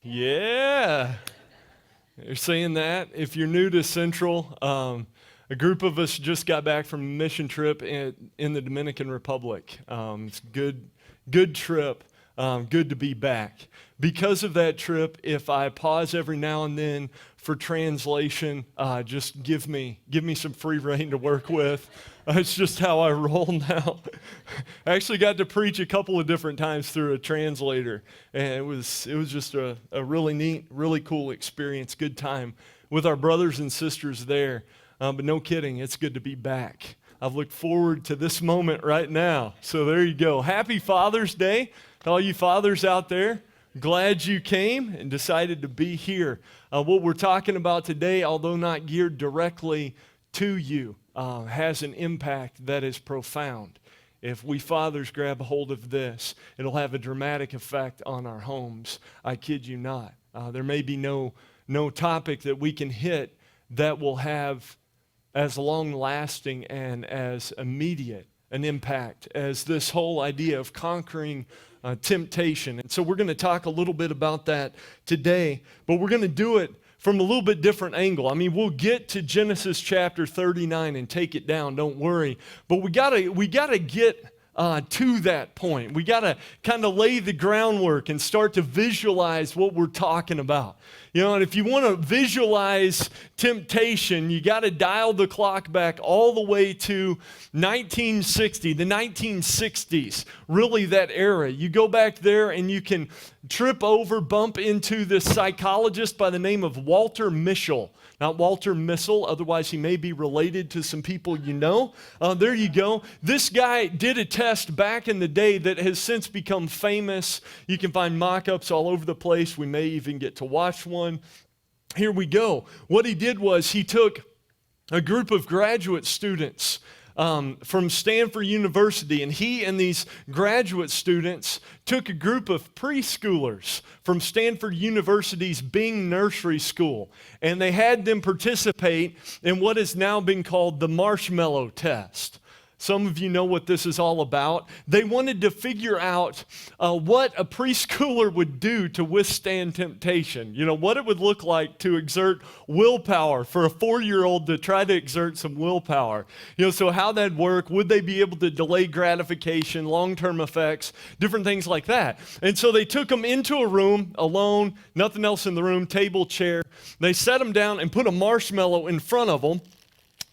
Yeah. You're saying that. If you're new to Central, a group of us just got back from a mission trip in the Dominican Republic. It's a good trip. Good to be back. Because of that trip, if I pause every now and then for translation, just give me some free rein to work with. It's just how I roll now. I actually got to preach a couple of different times through a translator, and it was just a really neat, really cool experience. Good time with our brothers and sisters there. But no kidding, it's good to be back. I've looked forward to this moment right now. So there you go. Happy Father's Day to all you fathers out there. Glad you came and decided to be here. What we're talking about today, although not geared directly to you, has an impact that is profound. If we fathers grab a hold of this, it'll have a dramatic effect on our homes. I kid you not. There may be no topic that we can hit that will have as long-lasting and as immediate an impact as this whole idea of conquering temptation. And so we're going to talk a little bit about that today, but we're going to do it from a little bit different angle. I mean, we'll get to Genesis chapter 39 and take it down, don't worry. But we gotta get to that point. We gotta kind of lay the groundwork and start to visualize what we're talking about. You know, and if you want to visualize temptation, you got to dial the clock back all the way to 1960, the 1960s, really that era. You go back there and you can bump into this psychologist by the name of Walter Mischel. Not Walter Missile, otherwise he may be related to some people you know. There you go. This guy did a test back in the day that has since become famous. You can find mock-ups all over the place. We may even get to watch one. Here we go. What he did was he took a group of graduate students from Stanford University, and he and these graduate students took a group of preschoolers from Stanford University's Bing Nursery School, and they had them participate in what has now been called the marshmallow test. Some of you know what this is all about. They wanted to figure out what a preschooler would do to withstand temptation. You know, what it would look like to exert willpower for a 4-year-old to try to exert some willpower. You know, so how that'd work, would they be able to delay gratification, long-term effects, different things like that. And so they took them into a room alone, nothing else in the room, table, chair. They sat them down and put a marshmallow in front of them,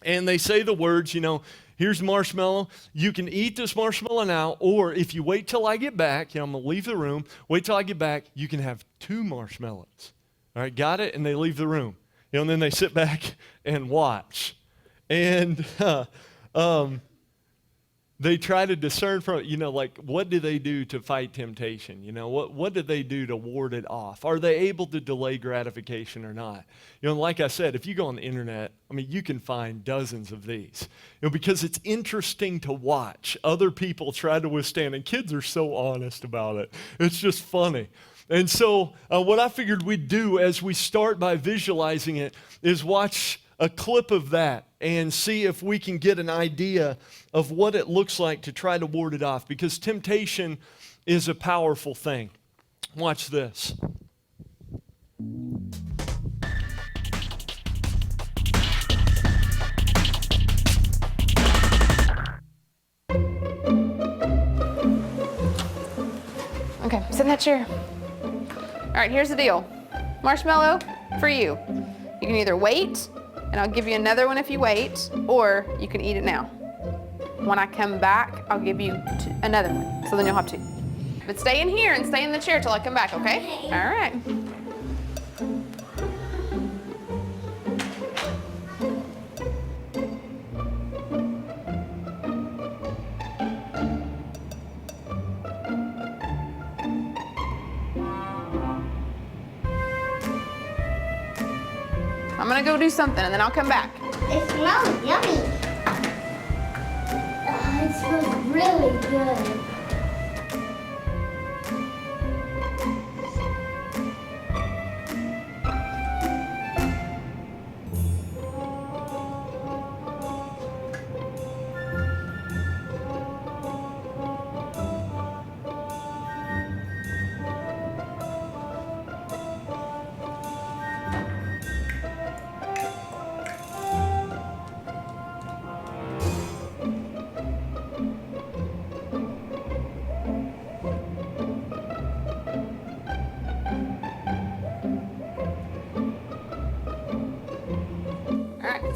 and they say the words, you know, here's marshmallow. You can eat this marshmallow now, or if you wait till I get back, you know, I'm going to leave the room. Wait till I get back. You can have 2 marshmallows. All right, got it? And they leave the room. You know, and then they sit back and watch. And they try to discern from, you know, like, what do they do to fight temptation? You know, what do they do to ward it off? Are they able to delay gratification or not? You know, like I said, if you go on the internet, I mean, you can find dozens of these. You know, because it's interesting to watch other people try to withstand, and kids are so honest about it. It's just funny. And so what I figured we'd do as we start by visualizing it is watch a clip of that and see if we can get an idea of what it looks like to try to ward it off, because temptation is a powerful thing. Watch this. Okay, sit in that chair. All right, here's the deal. Marshmallow for you. You can either wait, and I'll give you another one if you wait, or you can eat it now. When I come back, I'll give you another one, so then you'll have 2. But stay in here and stay in the chair till I come back, okay? All right. I'm gonna go do something and then I'll come back. It smells yummy. It smells really good.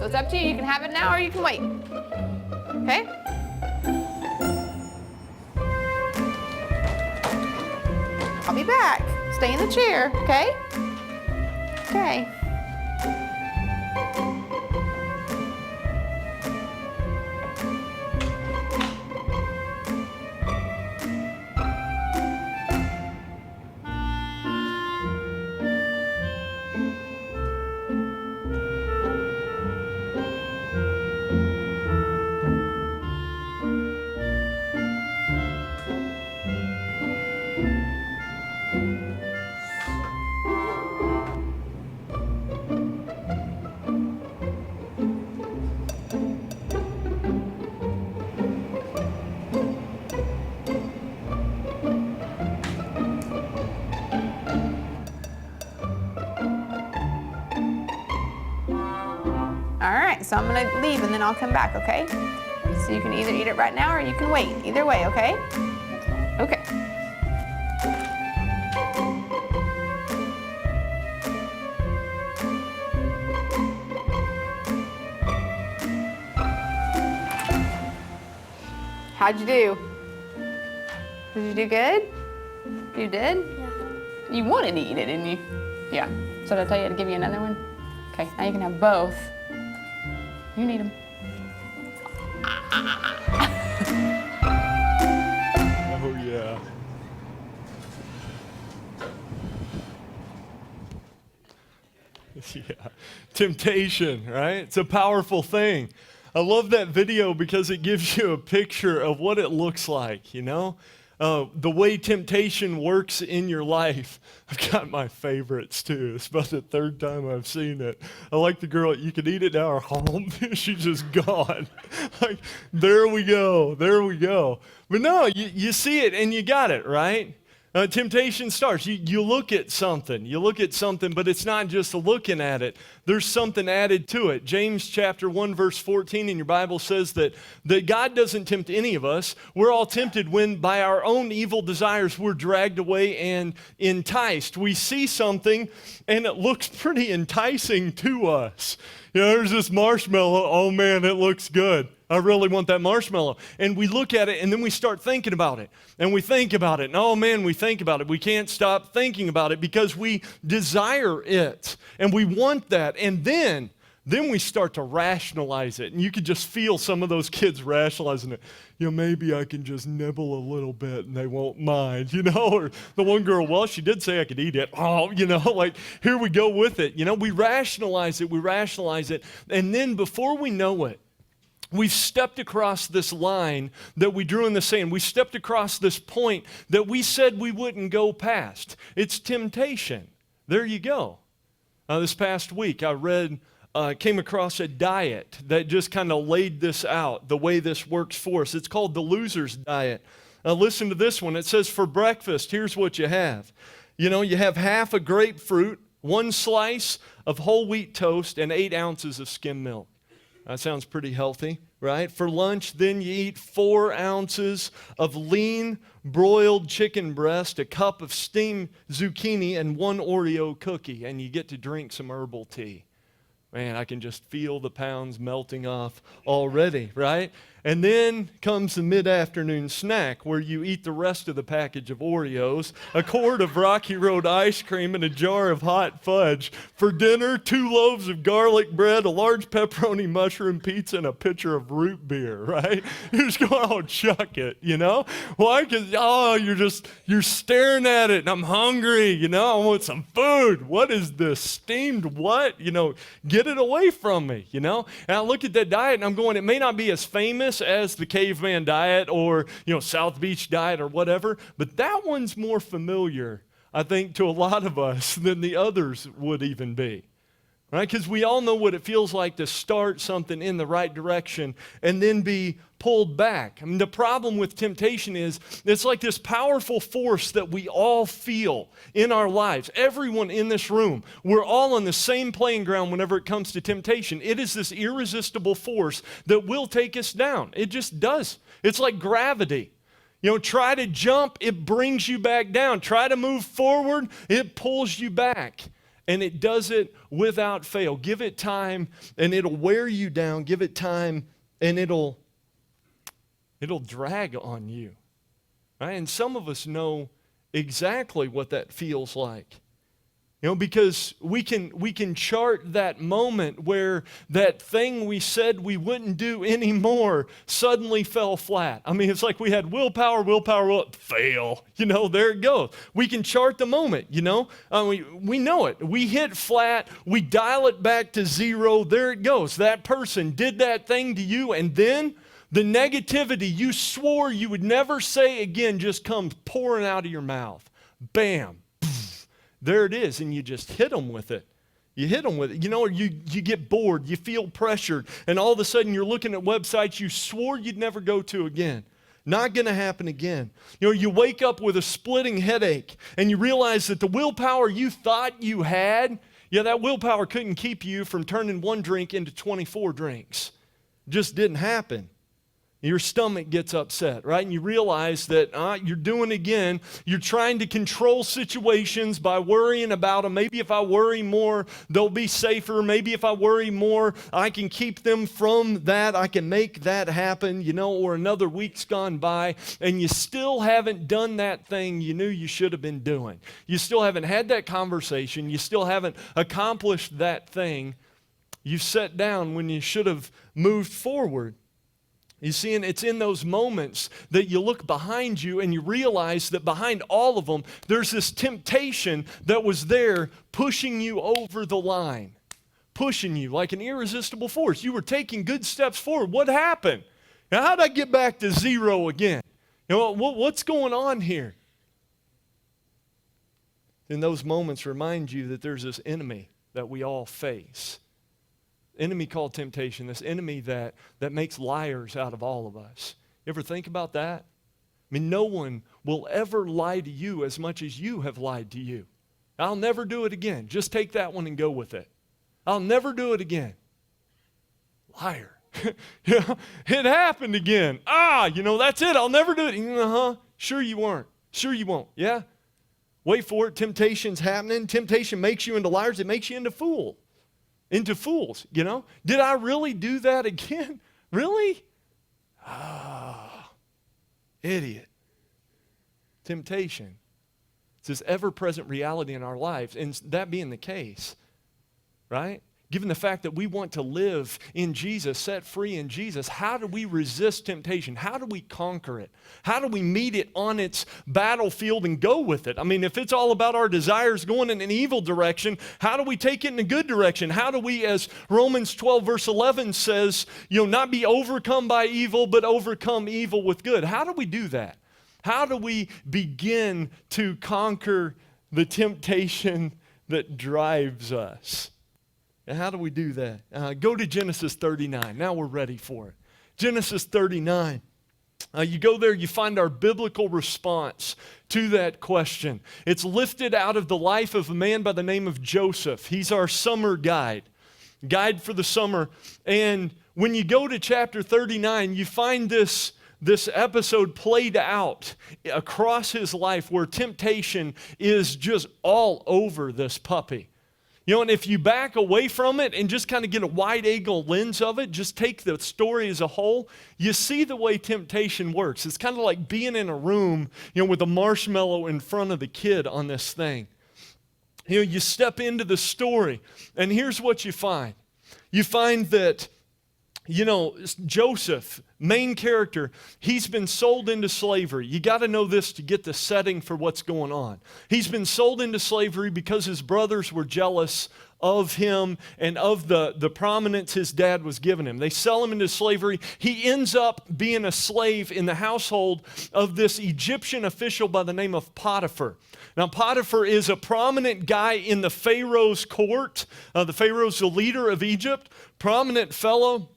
It's up to you. You can have it now or you can wait. Okay? I'll be back. Stay in the chair, okay? Okay. All right, so I'm gonna leave and then I'll come back, okay? So you can either eat it right now or you can wait. Either way, okay? Okay. How'd you do? Did you do good? You did? Yeah. You wanted to eat it, didn't you? Yeah. So did I tell you to give you another one? Okay, now you can have both. You need them. Oh, yeah. Yeah. Temptation, right? It's a powerful thing. I love that video because it gives you a picture of what it looks like, you know? The way temptation works in your life. I've got my favorites too. It's about the third time I've seen it. I like the girl, you can eat it now or home. She's just gone. Like, there we go. But no, you see it and you got it, right? Temptation starts. You look at something, but it's not just looking at it. There's something added to it. James chapter 1, verse 14 in your Bible says that God doesn't tempt any of us. We're all tempted when by our own evil desires we're dragged away and enticed. We see something and it looks pretty enticing to us. You know, there's this marshmallow. Oh man, it looks good. I really want that marshmallow. And we look at it and then we start thinking about it. And we think about it. And oh man, we think about it. We can't stop thinking about it because we desire it. And we want that. And then we start to rationalize it. And you could just feel some of those kids rationalizing it. You know, maybe I can just nibble a little bit and they won't mind, you know? Or the one girl, well, she did say I could eat it. Oh, you know, like here we go with it. You know, we rationalize it. And then before we know it, we've stepped across this line that we drew in the sand. We stepped across this point that we said we wouldn't go past. It's temptation. There you go. This past week, I came across a diet that just kind of laid this out, the way this works for us. It's called the loser's diet. Listen to this one. It says, for breakfast, here's what you have. You know, you have half a grapefruit, 1 slice of whole wheat toast, and 8 ounces of skim milk. That sounds pretty healthy, right? For lunch, then you eat 4 ounces of lean broiled chicken breast, a cup of steamed zucchini, and 1 Oreo cookie, and you get to drink some herbal tea. Man, I can just feel the pounds melting off already, right? And then comes the mid-afternoon snack where you eat the rest of the package of Oreos, a quart of Rocky Road ice cream, and a jar of hot fudge. For dinner, 2 loaves of garlic bread, a large pepperoni mushroom pizza, and a pitcher of root beer, right? You're just going, oh, chuck it, you know? Why? Because, you're staring at it, and I'm hungry, you know? I want some food. What is this? Steamed what? You know, get it away from me, you know? And I look at that diet, and I'm going, it may not be as famous as the caveman diet or, you know, South Beach diet or whatever, but that one's more familiar, I think, to a lot of us than the others would even be, right? Because we all know what it feels like to start something in the right direction and then be pulled back. I mean, the problem with temptation is it's like this powerful force that we all feel in our lives. Everyone in this room, we're all on the same playing ground whenever it comes to temptation. It is this irresistible force that will take us down. It just does. It's like gravity. You know, try to jump, it brings you back down. Try to move forward, it pulls you back. and it does it without fail. Give it time, and it'll wear you down. Give it time, and it'll drag on you. Right? And some of us know exactly what that feels like. Because we can chart that moment where that thing we said we wouldn't do anymore suddenly fell flat. I mean, it's like we had willpower, fail. There it goes. We can chart the moment, we know it. We hit flat, we dial it back to zero, there it goes. That person did that thing to you, and then the negativity you swore you would never say again just comes pouring out of your mouth. Bam. There it is, and you just hit them with it. You hit them with it. You get bored, you feel pressured, and all of a sudden you're looking at websites you swore you'd never go to again. Not going to happen again. You wake up with a splitting headache, and you realize that the willpower you thought you had, that willpower couldn't keep you from turning one drink into 24 drinks. Just didn't happen. Your stomach gets upset, right? And you realize that you're doing it again. You're trying to control situations by worrying about them. Maybe if I worry more, they'll be safer. Maybe if I worry more, I can keep them from that. I can make that happen, or another week's gone by, and you still haven't done that thing you knew you should have been doing. You still haven't had that conversation. You still haven't accomplished that thing you set down when you should have moved forward. You see, and it's in those moments that you look behind you and you realize that behind all of them, there's this temptation that was there pushing you over the line, pushing you like an irresistible force. You were taking good steps forward. What happened? Now, how did I get back to zero again? What's going on here? And those moments remind you that there's this enemy that we all face. Enemy called temptation, this enemy that makes liars out of all of us. You ever think about that? I mean, no one will ever lie to you as much as you have lied to you. I'll never do it again. Just take that one and go with it. I'll never do it again. Liar. It happened again. That's it. I'll never do it. Sure you weren't. Sure you won't. Yeah? Wait for it. Temptation's happening. Temptation makes you into liars. It makes you into fools. Did I really do that again? Really? Idiot. Temptation. It's this ever-present reality in our lives, and that being the case, right? Given the fact that we want to live in Jesus, set free in Jesus, how do we resist temptation? How do we conquer it? How do we meet it on its battlefield and go with it? I mean, if it's all about our desires going in an evil direction, how do we take it in a good direction? How do we, as Romans 12 verse 11 says, not be overcome by evil, but overcome evil with good? How do we do that? How do we begin to conquer the temptation that drives us? And how do we do that? Go to Genesis 39. Now we're ready for it. Genesis 39. You go there, you find our biblical response to that question. It's lifted out of the life of a man by the name of Joseph. He's our summer guide for the summer. And when you go to chapter 39, you find this episode played out across his life where temptation is just all over this puppy. And if you back away from it and just kind of get a wide-angle lens of it, just take the story as a whole, you see the way temptation works. It's kind of like being in a room, with a marshmallow in front of the kid on this thing. You step into the story, and here's what you find. You find that, Joseph, main character, he's been sold into slavery. You got to know this to get the setting for what's going on. He's been sold into slavery because his brothers were jealous of him and of the prominence his dad was giving him. They sell him into slavery. He ends up being a slave in the household of this Egyptian official by the name of Potiphar. Now, Potiphar is a prominent guy in the Pharaoh's court. The Pharaoh's the leader of Egypt, prominent fellow.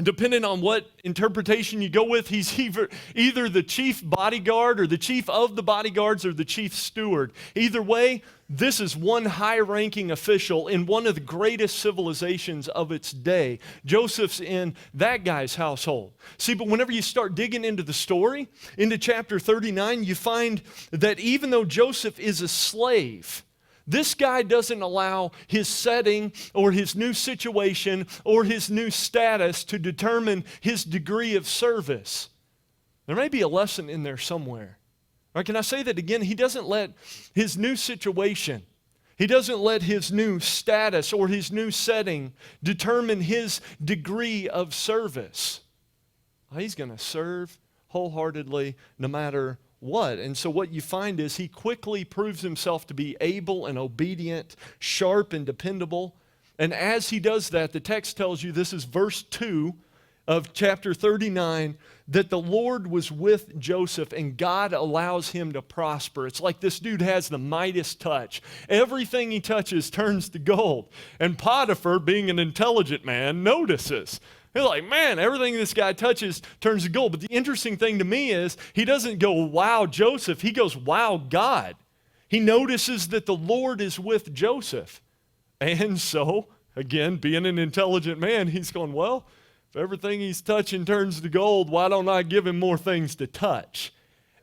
Depending on what interpretation you go with, he's either the chief bodyguard or the chief of the bodyguards or the chief steward. Either way, this is one high-ranking official in one of the greatest civilizations of its day. Joseph's in that guy's household. See, but whenever you start digging into the story, into chapter 39, you find that even though Joseph is a slave, This guy doesn't allow his setting or his new situation or his new status to determine his degree of service. There may be a lesson in there somewhere. Or can I say that again? He doesn't let his new situation, he doesn't let his new status or his new setting determine his degree of service. He's going to serve wholeheartedly no matter what. And so what you find is he quickly proves himself to be able and obedient, sharp and dependable. And as he does that, the text tells you, this is verse 2 of chapter 39, that the Lord was with Joseph and God allows him to prosper. It's like this dude has the Midas touch. Everything he touches turns to gold. And Potiphar, being an intelligent man, notices. He's like, man, everything this guy touches turns to gold. But the interesting thing to me is he doesn't go, wow, Joseph. He goes, wow, God. He notices that the Lord is with Joseph. And so, again, being an intelligent man, he's going, well, if everything he's touching turns to gold, why don't I give him more things to touch?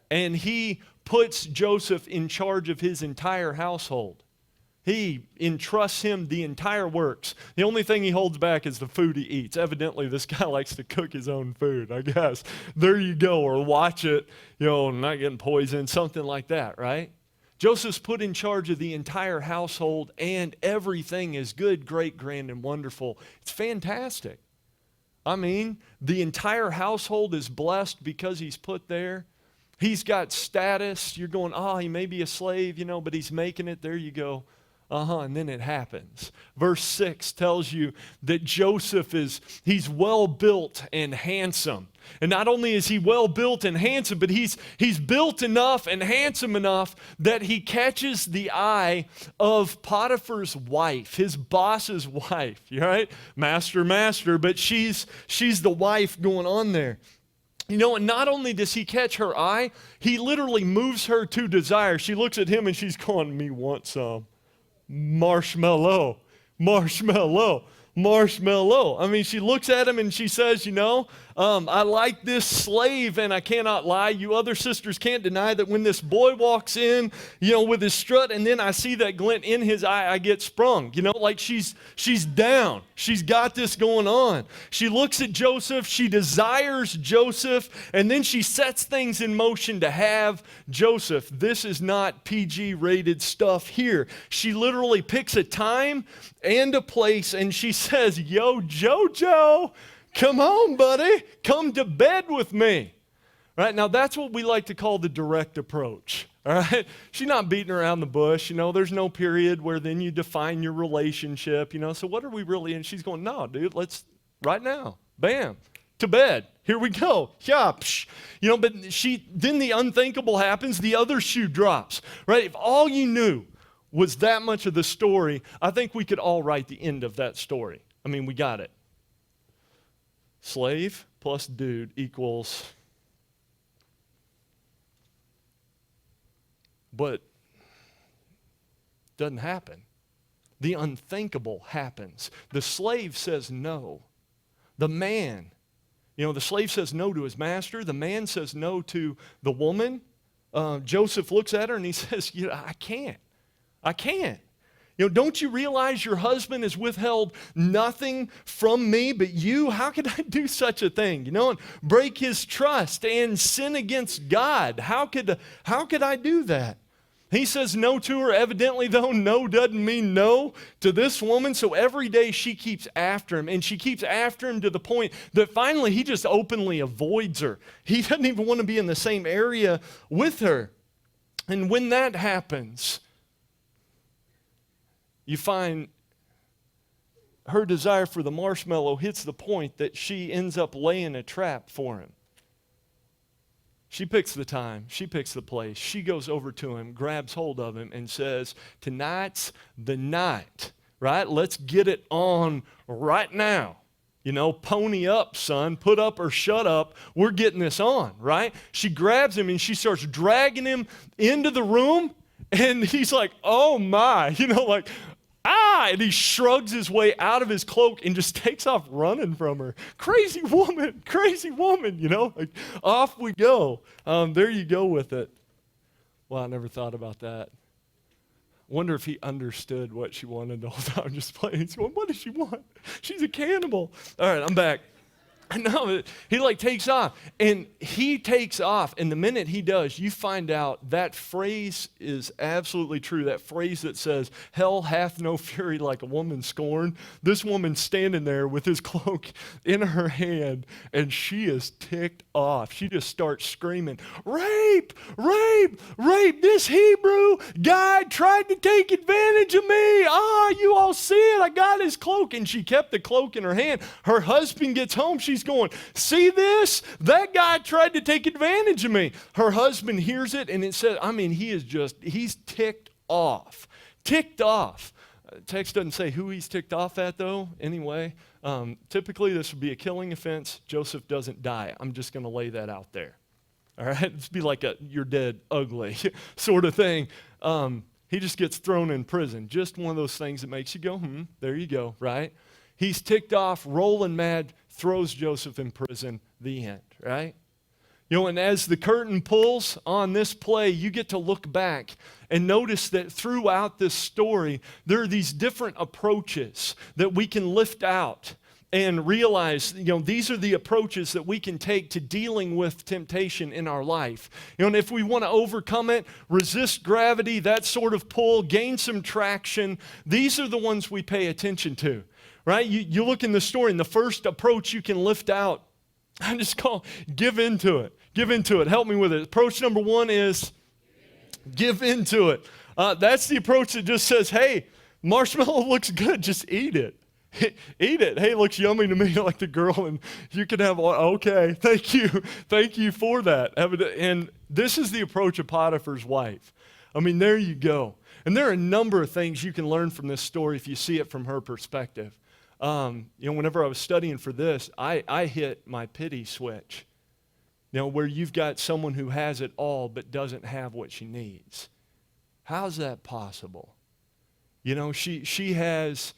And he puts Joseph in charge of his entire household. He entrusts him the entire works. The only thing he holds back is the food he eats. Evidently, this guy likes to cook his own food, I guess. There you go. Or watch it, not getting poisoned, something like that, right? Joseph's put in charge of the entire household, and everything is good, great, grand, and wonderful. It's fantastic. I mean, the entire household is blessed because he's put there. He's got status. You're going, he may be a slave, but he's making it. There you go. And then it happens. Verse 6 tells you that Joseph he's well built and handsome. And not only is he well built and handsome, but he's built enough and handsome enough that he catches the eye of Potiphar's wife, his boss's wife, right? Master, but she's the wife going on there. And not only does he catch her eye, he literally moves her to desire. She looks at him and she's going, me want some. Marshmallow. I mean, she looks at him and she says, I like this slave, and I cannot lie. You other sisters can't deny that when this boy walks in, with his strut, and then I see that glint in his eye, I get sprung. Like she's down. She's got this going on. She looks at Joseph. She desires Joseph, and then she sets things in motion to have Joseph. This is not PG-rated stuff here. She literally picks a time and a place, and she says, yo, Jojo, come on, buddy. Come to bed with me. Right? Now, that's what we like to call the direct approach. All right? She's not beating around the bush. There's no period where then you define your relationship. So what are we really in? She's going, no, dude, let's, right now. Bam. To bed. Here we go. Yeah. Psh. But then the unthinkable happens. The other shoe drops. Right? If all you knew was that much of the story, I think we could all write the end of that story. I mean, we got it. Slave plus dude equals, but doesn't happen. The unthinkable happens. The slave says no. The man, the slave says no to his master. The man says no to the woman. Joseph looks at her and he says, I can't. Don't you realize your husband has withheld nothing from me but you? How could I do such a thing? And break his trust and sin against God. How could I do that? He says no to her. Evidently, though, no doesn't mean no to this woman. So every day she keeps after him, and she keeps after him to the point that finally he just openly avoids her. He doesn't even want to be in the same area with her. And when that happens, you find her desire for the marshmallow hits the point that she ends up laying a trap for him. She picks the time. She picks the place. She goes over to him, grabs hold of him, and says, tonight's the night, right? Let's get it on right now. Pony up, son. Put up or shut up. We're getting this on, right? She grabs him and she starts dragging him into the room. And he's like, oh my, and he shrugs his way out of his cloak and just takes off running from her. Crazy woman, off we go. There you go with it. Well, I never thought about that. Wonder if he understood what she wanted the whole time, just playing. He's going, what does she want? She's a cannibal. All right, I'm back. No, he like takes off, and he takes off, and the minute he does, you find out that phrase is absolutely true. That phrase that says, hell hath no fury like a woman scorned. This woman's standing there with his cloak in her hand, and she is ticked off. She just starts screaming, rape, rape, rape. This Hebrew guy tried to take advantage of me. You all see it. I got his cloak. And she kept the cloak in her hand. Her husband gets home. She's going, see this? That guy tried to take advantage of me. Her husband hears it, and it says, he's ticked off. Ticked off. Text doesn't say who he's ticked off at, though, anyway. Typically, this would be a killing offense. Joseph doesn't die. I'm just going to lay that out there. All right? It's be like a you're dead, ugly sort of thing. He just gets thrown in prison. Just one of those things that makes you go, there you go, right? He's ticked off, rolling mad, throws Joseph in prison, the end, right? And as the curtain pulls on this play, you get to look back and notice that throughout this story, there are these different approaches that we can lift out and realize, these are the approaches that we can take to dealing with temptation in our life. And if we want to overcome it, resist gravity, that sort of pull, gain some traction, these are the ones we pay attention to. Right? You look in the story, and the first approach you can lift out, I just call give into it. Give into it. Help me with it. Approach number one is give into it. That's the approach that just says, hey, marshmallow looks good. Just eat it. Eat it. Hey, it looks yummy to me, like the girl, and you can have one. Okay, thank you. Thank you for that. And this is the approach of Potiphar's wife. I mean, there you go. And there are a number of things you can learn from this story if you see it from her perspective. Whenever I was studying for this, I hit my pity switch. Where you've got someone who has it all but doesn't have what she needs. How's that possible? She has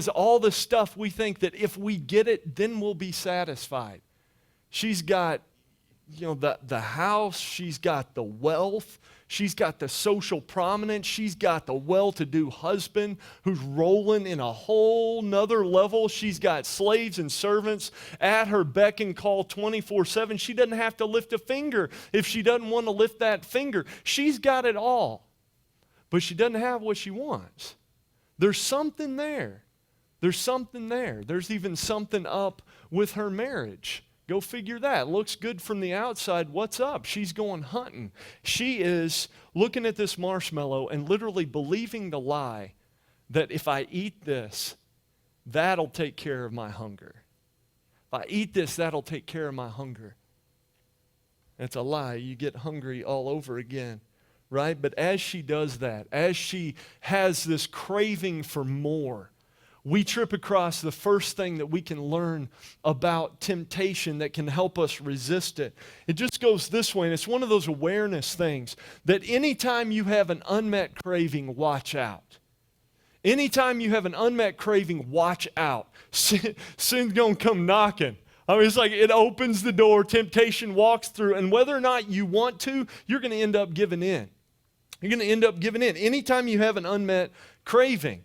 all the stuff we think that if we get it, then we'll be satisfied. She's got, the house. She's got the wealth. She's got the social prominence. She's got the well-to-do husband who's rolling in a whole nother level. She's got slaves and servants at her beck and call 24/7. She doesn't have to lift a finger if she doesn't want to lift that finger. She's got it all, but she doesn't have what she wants. There's something there. There's something there. There's even something up with her marriage. Go figure that. Looks good from the outside. What's up? She's going hunting. She is looking at this marshmallow and literally believing the lie that if I eat this, that'll take care of my hunger. If I eat this, that'll take care of my hunger. It's a lie. You get hungry all over again, right? But as she does that, as she has this craving for more, we trip across the first thing that we can learn about temptation that can help us resist it. It just goes this way, and it's one of those awareness things that anytime you have an unmet craving, watch out. Anytime you have an unmet craving, watch out. Sin's going to come knocking. I mean, it's like it opens the door, temptation walks through, and whether or not you want to, you're going to end up giving in. You're going to end up giving in. Anytime you have an unmet craving.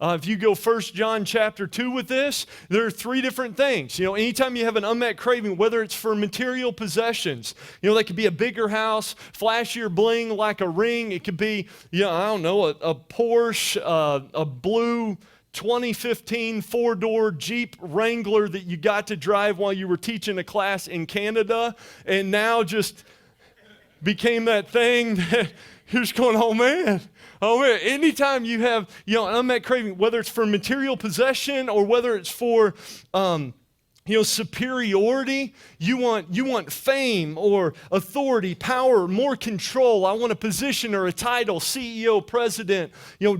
If you go 1 John chapter 2 with this, there are three different things. Anytime you have an unmet craving, whether it's for material possessions, that could be a bigger house, flashier bling like a ring. It could be, a Porsche, a blue 2015 four-door Jeep Wrangler that you got to drive while you were teaching a class in Canada, and now just became that thing that you're just going, oh man, anytime you have, an unmet craving, whether it's for material possession or whether it's for, superiority, you want fame or authority, power, more control. I want a position or a title, CEO, president,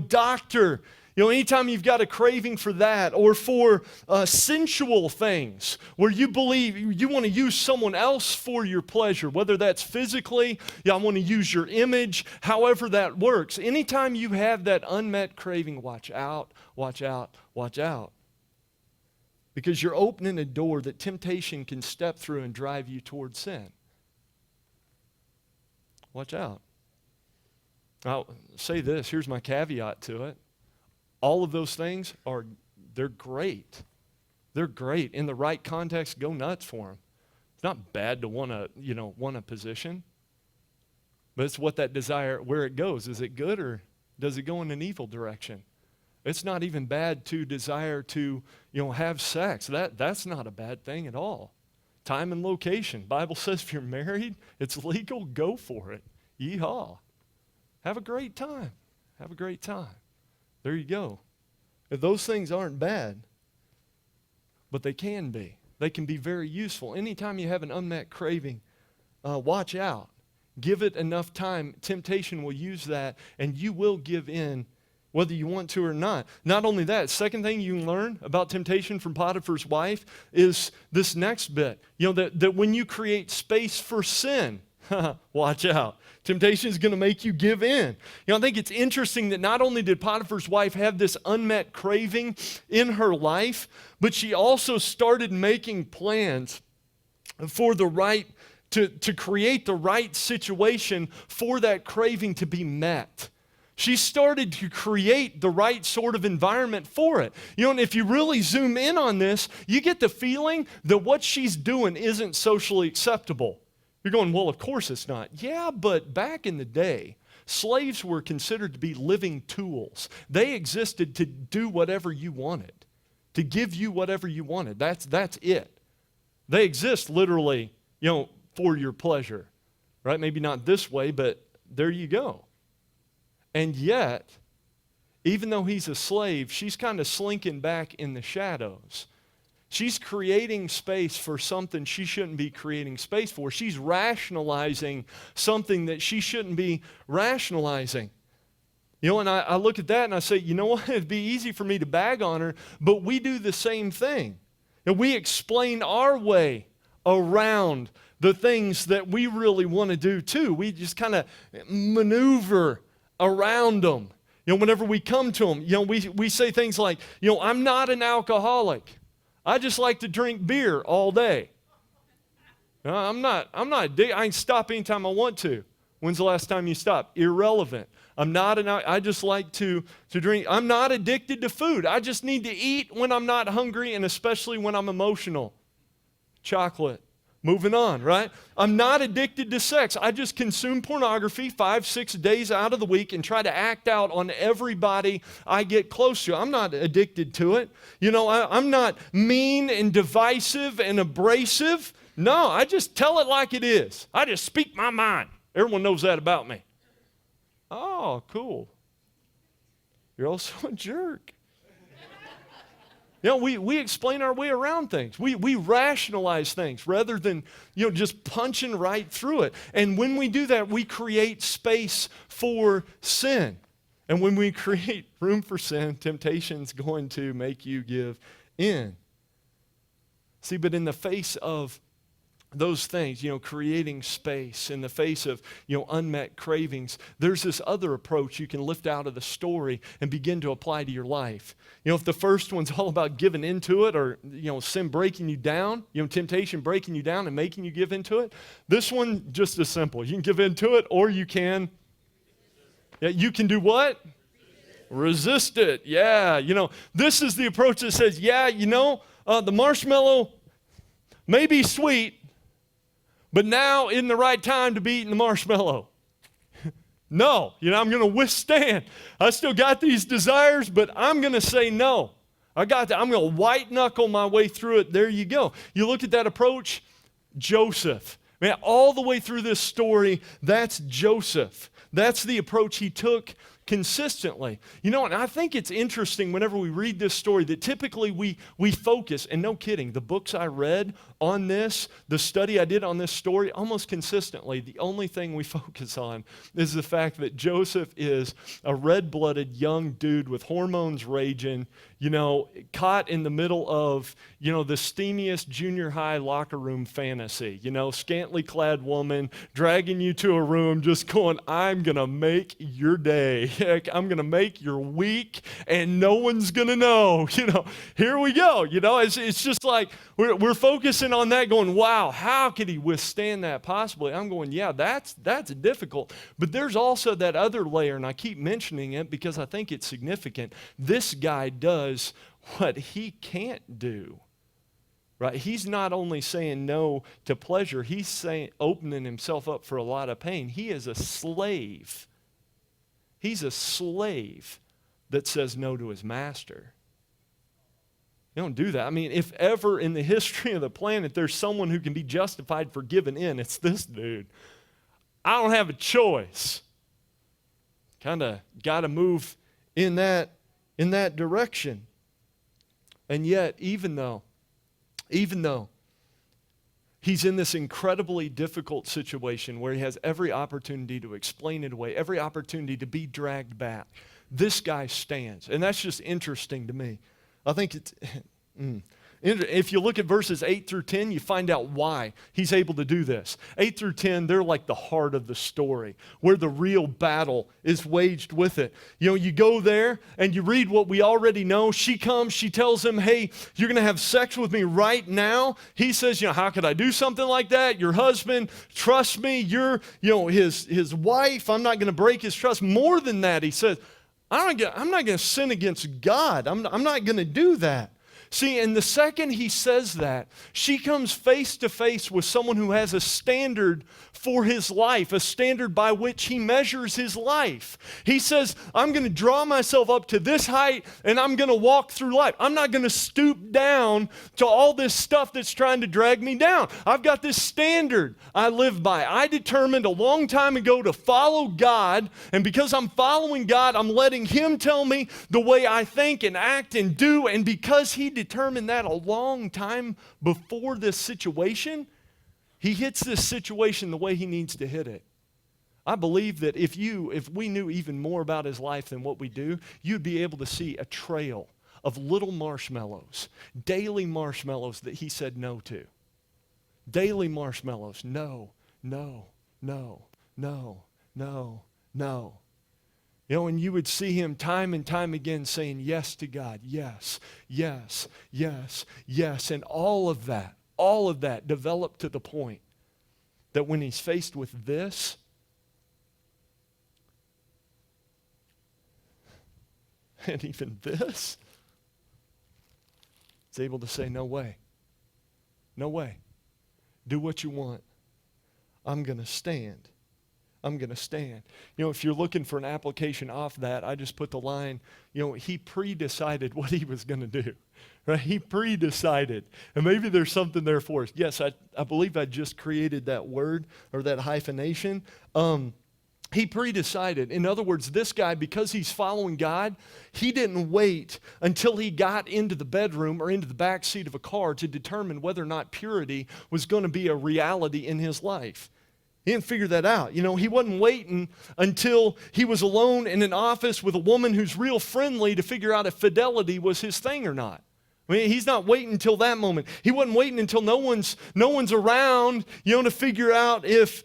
doctor. Anytime you've got a craving for that, or for sensual things, where you believe you want to use someone else for your pleasure, whether that's physically, I want to use your image, however that works. Anytime you have that unmet craving, watch out, watch out, watch out. Because you're opening a door that temptation can step through and drive you towards sin. Watch out. I'll say this, here's my caveat to it. All of those things they're great. They're great. In the right context, go nuts for them. It's not bad to want a position, but it's what that desire, where it goes. Is it good or does it go in an evil direction? It's not even bad to desire to, have sex. That's not a bad thing at all. Time and location. Bible says if you're married, it's legal, go for it. Yeehaw. Have a great time. Have a great time. There you go. If those things aren't bad, but they can be. They can be very useful. Anytime you have an unmet craving, watch out. Give it enough time. Temptation will use that, and you will give in whether you want to or not. Not only that, second thing you can learn about temptation from Potiphar's wife is this next bit. That when you create space for sin, watch out. Temptation is going to make you give in. I think it's interesting that not only did Potiphar's wife have this unmet craving in her life, but she also started making plans for to create the right situation for that craving to be met. She started to create the right sort of environment for it. And if you really zoom in on this, you get the feeling that what she's doing isn't socially acceptable. You're going, well, of course it's not. Yeah, but back in the day, slaves were considered to be living tools. They existed to do whatever you wanted, to give you whatever you wanted. That's it. They exist literally, for your pleasure, right? Maybe not this way, but there you go. And yet, even though he's a slave, she's kind of slinking back in the shadows. She's creating space for something she shouldn't be creating space for. She's rationalizing something that she shouldn't be rationalizing. And I look at that and I say, you know what? It'd be easy for me to bag on her, but we do the same thing. And we explain our way around the things that we really want to do too. We just kind of maneuver around them. Whenever we come to them, we say things like, I'm not an alcoholic. I just like to drink beer all day. I'm not I can stop anytime I want to. When's the last time you stopped? Irrelevant. I just like to drink. I'm not addicted to food. I just need to eat when I'm not hungry and especially when I'm emotional. Chocolate. Moving on, right? I'm not addicted to sex. I just consume pornography 5-6 days out of the week and try to act out on everybody I get close to. I'm not addicted to it. I'm not mean and divisive and abrasive. No, I just tell it like it is. I just speak my mind. Everyone knows that about me. Oh, cool. You're also a jerk. We explain our way around things. We rationalize things rather than, just punching right through it. And when we do that, we create space for sin. And when we create room for sin, temptation's going to make you give in. See, but in the face of those things, creating space, in the face of, unmet cravings, there's this other approach you can lift out of the story and begin to apply to your life. If the first one's all about giving into it or, sin breaking you down, temptation breaking you down and making you give into it, this one just as simple. You can give into it or you can do what? Resist it. Yeah, this is the approach that says, the marshmallow may be sweet, but now isn't the right time to be eating the marshmallow. No, I'm going to withstand. I still got these desires, but I'm going to say no. I'm going to white knuckle my way through it. There you go. You look at that approach, Joseph. Man, all the way through this story, that's Joseph. That's the approach he took consistently. And I think it's interesting whenever we read this story that typically we focus, and no kidding, the books I read on this, the study I did on this story, almost consistently, the only thing we focus on is the fact that Joseph is a red-blooded young dude with hormones raging, caught in the middle of, the steamiest junior high locker room fantasy, scantily clad woman dragging you to a room just going, I'm going to make your day. heck, I'm going to make your week and no one's going to know. Here we go. It's just like we're focusing on that going, wow, how could he withstand that possibly? I'm going, yeah, that's difficult. But there's also that other layer, and I keep mentioning it because I think it's significant. This guy does what he can't do. Right? He's not only saying no to pleasure, he's opening himself up for a lot of pain. He is a slave. He's a slave that says no to his master. You don't do that. I mean, if ever in the history of the planet there's someone who can be justified for giving in, it's this dude. I don't have a choice. Kind of got to move in that direction. And yet, even though he's in this incredibly difficult situation where he has every opportunity to explain it away, every opportunity to be dragged back, this guy stands. And that's just interesting to me. I think it's... If you look at verses 8 through 10, you find out why he's able to do this. 8 through 10, they're like the heart of the story, where the real battle is waged with it. You go there and you read what we already know. She comes, she tells him, hey, you're going to have sex with me right now. He says, how could I do something like that? Your husband, trust me, you're, his wife. I'm not going to break his trust. More than that, he says, I'm not going to sin against God. I'm not going to do that. See, and the second he says that, she comes face to face with someone who has a standard for his life, a standard by which he measures his life. He says, I'm going to draw myself up to this height and I'm going to walk through life. I'm not going to stoop down to all this stuff that's trying to drag me down. I've got this standard I live by. I determined a long time ago to follow God, and because I'm following God, I'm letting him tell me the way I think and act and do, and because he determined that a long time before this situation, he hits this situation the way he needs to hit it. I believe that if we knew even more about his life than what we do, you'd be able to see a trail of little marshmallows, daily marshmallows that he said no to. Daily marshmallows, no, no, no, no, no, no. And you would see him time and time again saying yes to God, yes, yes, yes, yes. And all of that developed to the point that when he's faced with this, and even this, he's able to say, no way, no way. Do what you want. I'm going to stand. I'm going to stand. If you're looking for an application off that, I just put the line, he pre-decided what he was going to do. Right? He pre-decided. And maybe there's something there for us. Yes, I believe I just created that word or that hyphenation. He pre-decided. In other words, this guy, because he's following God, he didn't wait until he got into the bedroom or into the back seat of a car to determine whether or not purity was going to be a reality in his life. He didn't figure that out. He wasn't waiting until he was alone in an office with a woman who's real friendly to figure out if fidelity was his thing or not. I mean, he's not waiting until that moment. He wasn't waiting until no one's around, to figure out if,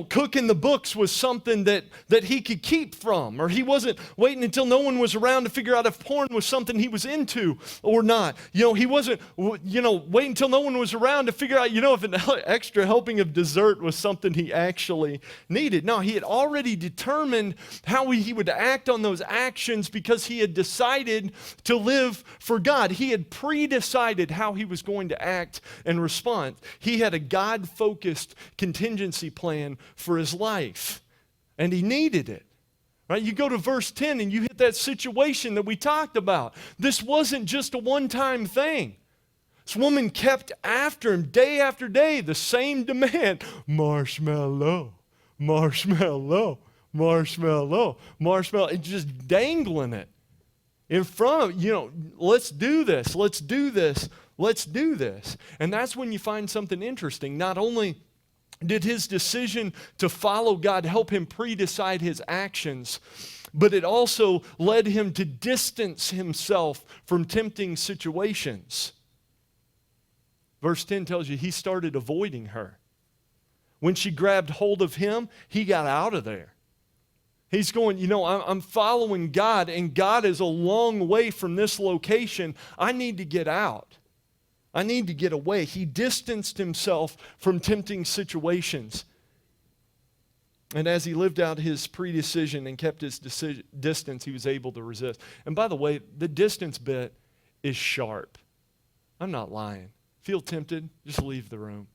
cooking the books was something that he could keep from. Or he wasn't waiting until no one was around to figure out if porn was something he was into or not. He wasn't, waiting until no one was around to figure out, if an extra helping of dessert was something he actually needed. No, he had already determined how he would act on those actions because he had decided to live for God. He had pre-decided how he was going to act and respond. He had a God-focused contingency plan for his life, and he needed it. Right? You go to verse 10 and you hit that situation that we talked about. This wasn't just a one-time thing. This woman kept after him day after day, the same demand. Marshmallow, marshmallow, marshmallow, marshmallow. It's just dangling it in front of, let's do this, let's do this, let's do this. And that's when you find something interesting. Not only did his decision to follow God help him pre-decide his actions, but it also led him to distance himself from tempting situations. Verse 10 tells you he started avoiding her. When she grabbed hold of him, he got out of there. He's going, I'm following God, and God is a long way from this location. I need to get out. I need to get away. He distanced himself from tempting situations. And as he lived out his pre-decision and kept his distance, he was able to resist. And by the way, the distance bit is sharp. I'm not lying. Feel tempted? Just leave the room.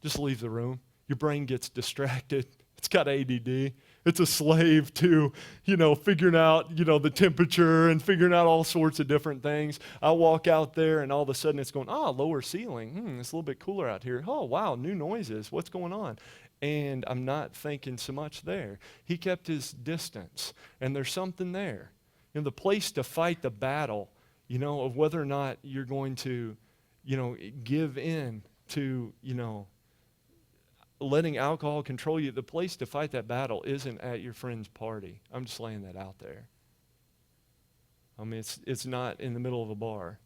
Just leave the room. Your brain gets distracted. It's got ADD. It's a slave to, figuring out, the temperature and figuring out all sorts of different things. I walk out there and all of a sudden it's going, lower ceiling. It's a little bit cooler out here. Oh, wow, new noises. What's going on? And I'm not thinking so much there. He kept his distance, and there's something there. The place to fight the battle, of whether or not you're going to, give in to, letting alcohol control you, the place to fight that battle isn't at your friend's party. I'm just laying that out there. I mean, it's not in the middle of a bar.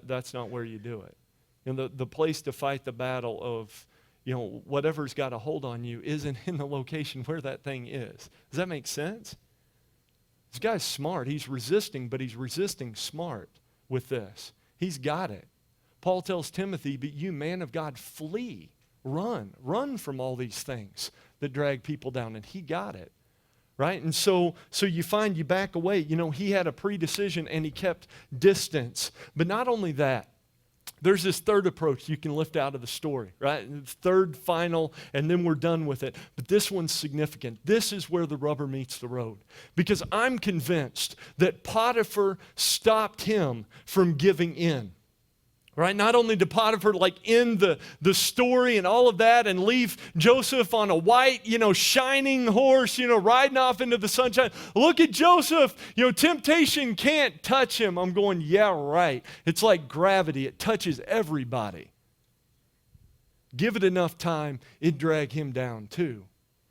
That's not where you do it. The place to fight the battle of, whatever's got a hold on you isn't in the location where that thing is. Does that make sense? This guy's smart. He's resisting, but he's resisting smart with this. He's got it. Paul tells Timothy, but you, man of God, flee. Run from all these things that drag people down, and he got it, right? And so you find you back away. He had a pre-decision, and he kept distance. But not only that, there's this third approach you can lift out of the story, right? Third, final, and then we're done with it. But this one's significant. This is where the rubber meets the road. Because I'm convinced that Potiphar stopped him from giving in. Right? Not only did Potiphar end the story and all of that and leave Joseph on a white, shining horse, riding off into the sunshine. Look at Joseph. Temptation can't touch him. I'm going, yeah, right. It's like gravity. It touches everybody. Give it enough time, it'd drag him down too.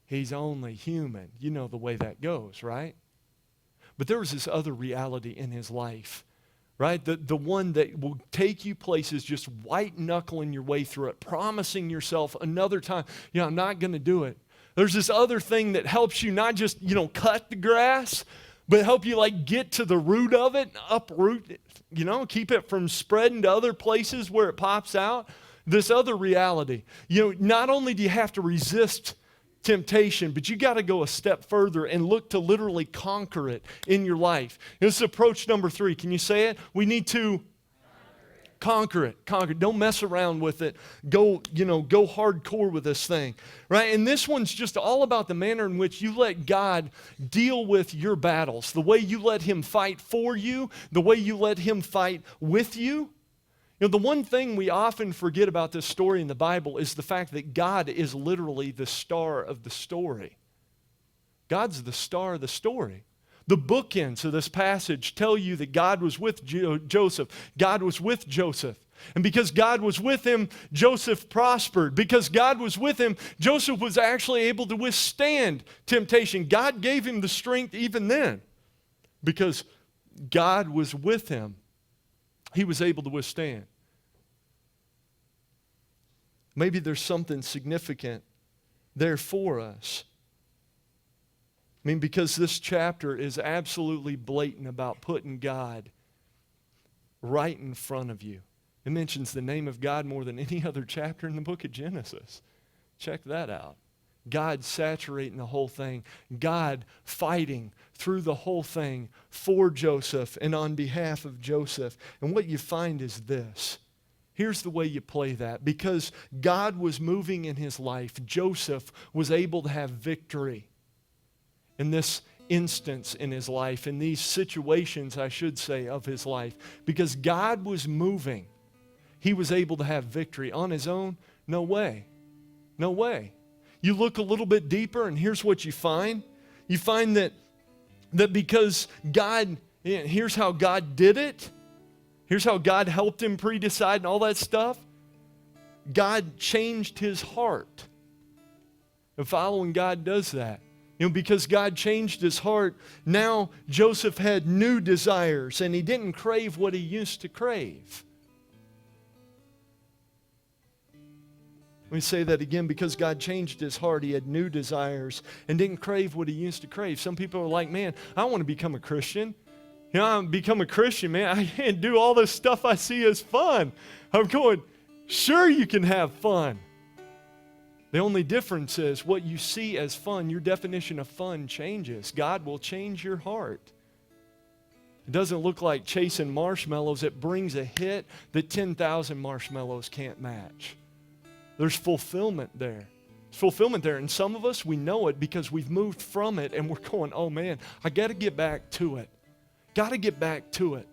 He's only human. You know the way that goes, right? But there was this other reality in his life. Right? The one that will take you places, just white knuckling your way through it, promising yourself another time, I'm not going to do it. There's this other thing that helps you not just, cut the grass, but help you get to the root of it, uproot it, keep it from spreading to other places where it pops out. This other reality, not only do you have to resist temptation, but you got to go a step further and look to literally conquer it in your life. This is approach number 3. Can you say it? We need to conquer it. Don't mess around with it. Go hardcore with this thing, right? And this one's just all about the manner in which you let God deal with your battles, the way you let him fight for you, the way you let him fight with you. The one thing we often forget about this story in the Bible is the fact that God is literally the star of the story. God's the star of the story. The bookends of this passage tell you that God was with Joseph. God was with Joseph. And because God was with him, Joseph prospered. Because God was with him, Joseph was actually able to withstand temptation. God gave him the strength even then. Because God was with him, he was able to withstand. Maybe there's something significant there for us. Because this chapter is absolutely blatant about putting God right in front of you. It mentions the name of God more than any other chapter in the book of Genesis. Check that out. God saturating the whole thing. God fighting through the whole thing for Joseph and on behalf of Joseph. And what you find is this. Here's the way you play that. Because God was moving in his life, Joseph was able to have victory in this instance in his life, in these situations, I should say, of his life. Because God was moving, he was able to have victory. On his own, no way. No way. You look a little bit deeper, and here's what you find. You find that because God, here's how God did it. Here's how God helped him pre-decide and all that stuff. God changed his heart. And following God does that. Because God changed his heart, now Joseph had new desires, and he didn't crave what he used to crave. Let me say that again. Because God changed his heart, he had new desires and didn't crave what he used to crave. Some people are like, man, I want to become a Christian. You know, I become a Christian, man. I can't do all this stuff I see as fun. I'm going, sure you can have fun. The only difference is what you see as fun, your definition of fun changes. God will change your heart. It doesn't look like chasing marshmallows. It brings a hit that 10,000 marshmallows can't match. There's fulfillment there. There's fulfillment there. And some of us, we know it because we've moved from it and we're going, oh man, I got to get back to it. Got to get back to it.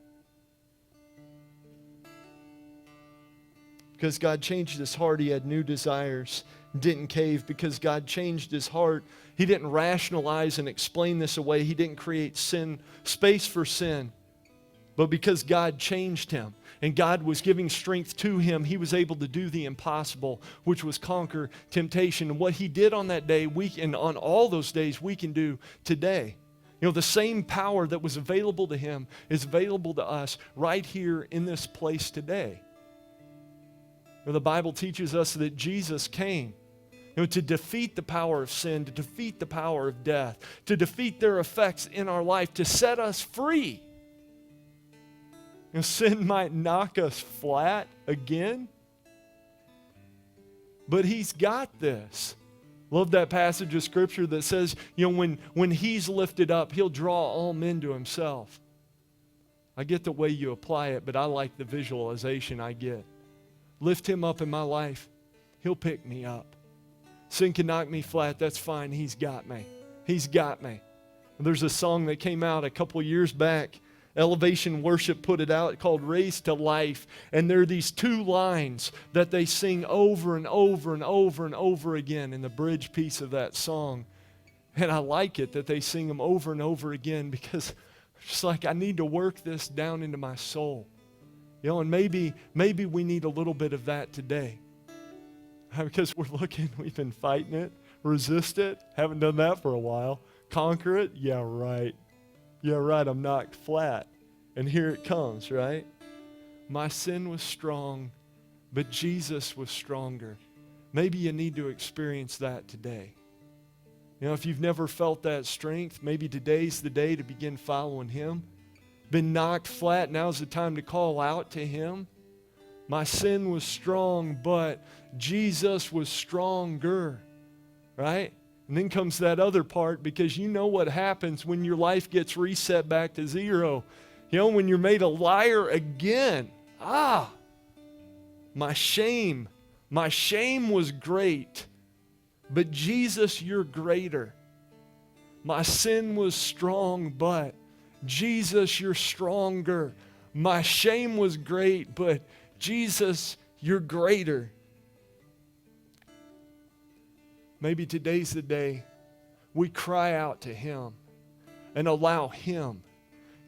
Because God changed his heart, he had new desires, didn't cave. Because God changed his heart, he didn't rationalize and explain this away. He didn't create space for sin. But because God changed him and God was giving strength to him, he was able to do the impossible, which was conquer temptation. And what he did on that day, and on all those days, we can do today. You know, the same power that was available to him is available to us right here in this place today. You know, the Bible teaches us that Jesus came, you know, to defeat the power of sin, to defeat the power of death, to defeat their effects in our life, to set us free. You know, sin might knock us flat again, but he's got this. Love that passage of Scripture that says, you know, when he's lifted up, he'll draw all men to himself. I get the way you apply it, but I like the visualization I get. Lift him up in my life, he'll pick me up. Sin can knock me flat, that's fine, he's got me. He's got me. There's a song that came out a couple years back. Elevation Worship put it out called Raise to Life. And there are these two lines that they sing over and over and over and over again in the bridge piece of that song. And I like it that they sing them over and over again because it's just like I need to work this down into my soul. You know, and maybe we need a little bit of that today. Because we've been fighting it, resist it, haven't done that for a while. Conquer it, yeah, right. Yeah, right, I'm knocked flat. And here it comes, right? My sin was strong, but Jesus was stronger. Maybe you need to experience that today. You know, if you've never felt that strength, maybe today's the day to begin following him. Been knocked flat, now's the time to call out to him. My sin was strong, but Jesus was stronger, right? And then comes that other part, because you know what happens when your life gets reset back to zero. You know, when you're made a liar again. My shame was great, but Jesus, you're greater. My sin was strong, but Jesus, you're stronger. My shame was great, but Jesus, you're greater. Maybe today's the day we cry out to him and allow him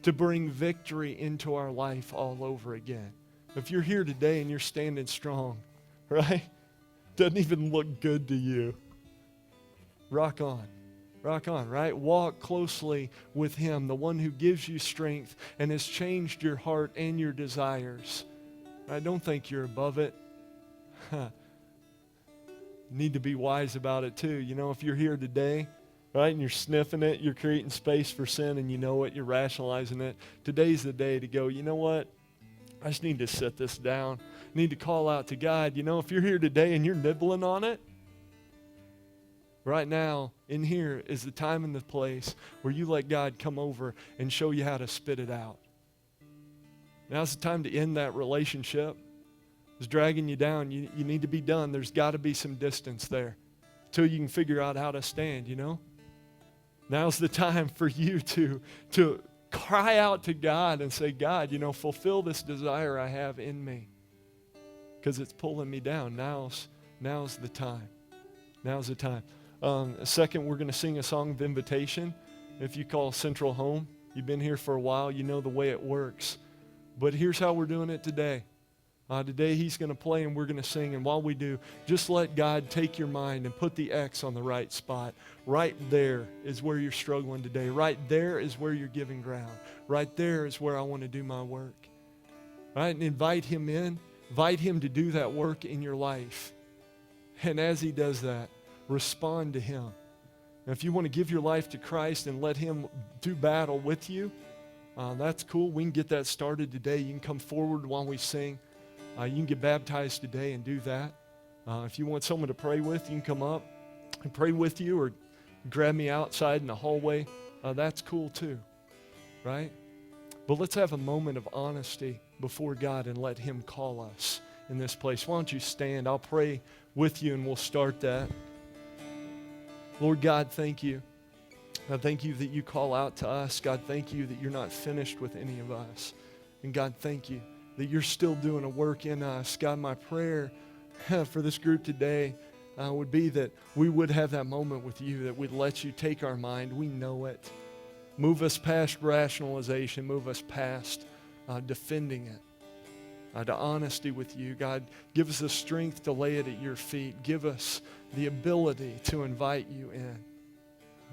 to bring victory into our life all over again. If you're here today and you're standing strong, right? Doesn't even look good to you. Rock on, right? Walk closely with him, the one who gives you strength and has changed your heart and your desires. I don't think you're above it. Need to be wise about it too. You know, if you're here today, right, and you're sniffing it, you're creating space for sin and you know it, you're rationalizing it, today's the day to go, you know what? I just need to set this down. I need to call out to God. You know, if you're here today and you're nibbling on it, right now, in here is the time and the place where you let God come over and show you how to spit it out. Now's the time to end that relationship. It's dragging you down. You need to be done. There's got to be some distance there until you can figure out how to stand, you know? Now's the time for you to cry out to God and say, God, you know, fulfill this desire I have in me because it's pulling me down. Now's the time. Now's the time. Second, we're going to sing a song of invitation. If you call Central home, you've been here for a while, you know the way it works. But here's how we're doing it today. Today he's going to play and we're going to sing. And while we do, just let God take your mind and put the X on the right spot. Right there is where you're struggling today. Right there is where you're giving ground. Right there is where I want to do my work. Right? And invite him in. Invite him to do that work in your life. And as he does that, respond to him. And if you want to give your life to Christ and let him do battle with you, that's cool. We can get that started today. You can come forward while we sing. You can get baptized today and do that. If you want someone to pray with, you can come up and pray with you, or grab me outside in the hallway. That's cool too, right? But let's have a moment of honesty before God and let him call us in this place. Why don't you stand? I'll pray with you and we'll start that. Lord God, thank you. God, thank you that you call out to us. God, thank you that you're not finished with any of us. And God, thank you that you're still doing a work in us. God, my prayer for this group today would be that we would have that moment with you, that we'd let you take our mind. We know it. Move us past rationalization. Move us past defending it. To honesty with you. God, give us the strength to lay it at your feet. Give us the ability to invite you in.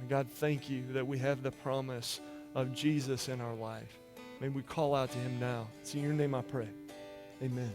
God, thank you that we have the promise of Jesus in our life. May we call out to him now. It's in your name I pray. Amen.